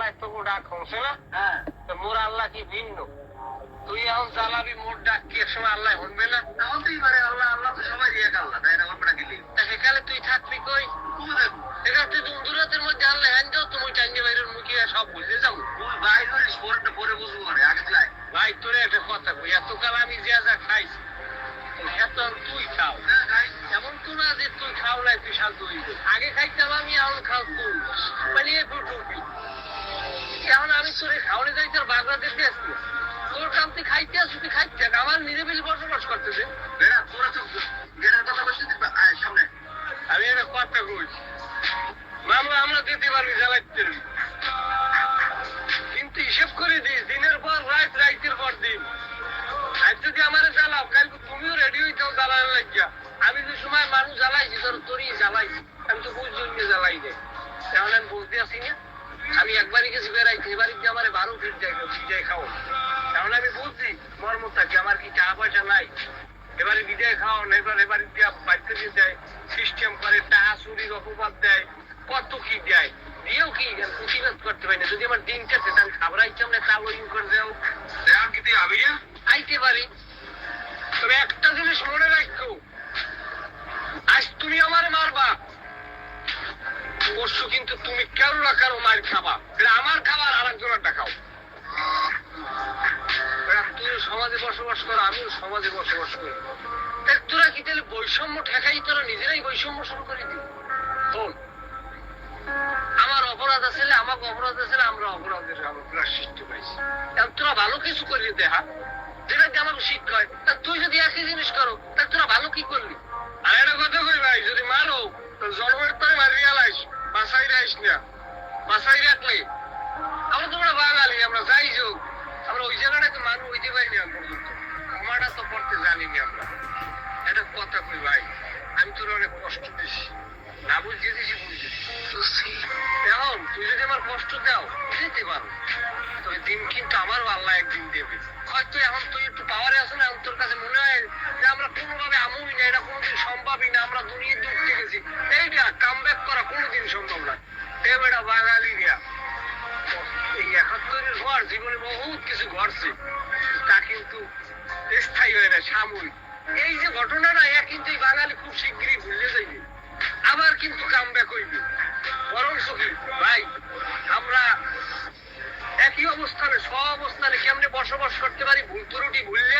আল্লাহ তোকে ডাক হচ্ছে না? হ্যাঁ, মোর আল্লাহ কি ভিন্ন? তুই এখন জ্বালাবি মোর ডাক কি এক সময় আল্লাহ শুনবে না? হতেই পারে। আল্লাহ আল্লাহ তো সবাই এক আল্লাহ, তাই না? আমরা গেলি সেখানে তুই থাকবি কই? এখানে তুই দুরাতের মধ্যে আল্লাহ হ্যান যাও, তুমি টাঙ্গে বাইরের মুখে সব ভুলে যাও। তুই বাইর করিস, পরে পরে বুঝবো মানে আগে যাই। ভাই তোরে একটা কথা কই, এতকাল আমি যা যা খাইছি এত তুই খাও। এমন তো না যে তুই খাও নাই তুই শান্ত হইবি। আগে খাইতাম আমি, এখন খাও তুই, মানে একটু ঢুকবি। এখন আমি তোরে খাওয়ারে যাই তোর বাগড়া দেখতে আসছি, তোর কাম তুই খাইতে আসবি, তুই খাইতে থাক, আমার নিরিবিলি বসবাস করতেছে। সামনে আমি একটা কথা কই, মামলা আমরা দিতে পারবি, জ্বালাইতে পারবি, কিন্তু হিসেব করে দিস দিনের পর রাত, রাইতের পর দিন। আজ যদি আমার জ্বালাও, কালকে তুমিও রেডি হইতেও জ্বালানো লাগিয়া। আমি যে সময় মানুষ জ্বালাইছি তোরই জ্বালাইছি, আমি তো বুঝ জন্য জ্বালাই নেই। তাহলে আমি বলতে আসি না, আমি একবারই গেছি বেড়াইছি, এবারে কি আমার 12 ফিট বিজয় খাও। তাহলে আমি বুঝছি মর্মতা কি আমার কি টাকা পয়সা নাই, এবারে বিজয় খাও না, এবারে দিয়া বাড়িতে দিয়ে দেয়, সিস্টেম করে, টাকা চুরির অপবাদ দেয়, কত কি দেয়, দিয়েও কি প্রতিবাদ করতে পারি না। যদি আমার দিন কাটে তাহলে খাবার আইতাম না, চাল ইন করে দেও, দেখা কি তুই আমি আইতে পারি। তবে একটা জিনিস মনে রাখো, আজ তুমি আমার মারবা, পরশু কিন্তু তুমি কারো না কারো মার খাবা। আমার খাবার আর একজনের খাও। তুই সমাজে বসবাস করো, আমিও সমাজে বসবাস করি, তোরা কি তাহলে বৈষম্য ঠেকাই, তোরা নিজেরাই বৈষম্য শুরু করে দিবি। শোন, আমার অপরাধ আছে, আমাকে অপরাধ আছে, আমরা অপরাধের সৃষ্টি পাইছি। তোরা ভালো কিছু করলি দেখা, যেটা দিয়ে আমাকে শিক্ষা হয়। তা তুই যদি একই জিনিস করো, তা তোরা ভালো কি করলি? আর একটা কথা কই ভাই, যদি মারো তো জন্মের পরে মারিয়া লাইস, বাসাই রাইস না, বাসাই রাখলে। আমরা তোমরা বাঙালি, আমরা যাই যোগ, আমরা ওই জায়গাটাকে মানুষ হইতে পারিনি আমি পর্যন্ত, আমারটা তো পড়তে জানিনি আমরা। একটা কথা কই ভাই, আমি তোর অনেক কষ্ট দিছি, না বুঝিয়ে দিছি, বুঝছি। এখন তুই যদি আমার কষ্ট দাও দিতে পারো, তবে দিন কিন্তু আমারও আল্লাহ একদিন দেবে। হয়তো এখন তুই একটু পাওয়ারে আসো না, তোর কাছে মনে হয় যে আমরা কোনোভাবে আমুই না, এটা কোনোদিন সম্ভবই না, আমরা দুনিয়ার দিক থেকে গেছি, এইটা কাম ব্যাক করা কোনোদিন সম্ভব না। এটা বাঙালি রিয়া, এই 71-এর ঘর জীবনে বহুত কিছু ঘটছে, তা কিন্তু স্থায়ী হয় না, সাময়িক। এই যে ঘটনাটা কিন্তু এই বাঙালি খুব শিগগিরই ভুলে যাইবে, আবার কিন্তু কাম ব্যাক হইবে। বরং কি ভাই, আমরা একই অবস্থানে, সব অবস্থানে কেমনে বসবাস করতে পারি, ভুল ত্রুটি ভুললে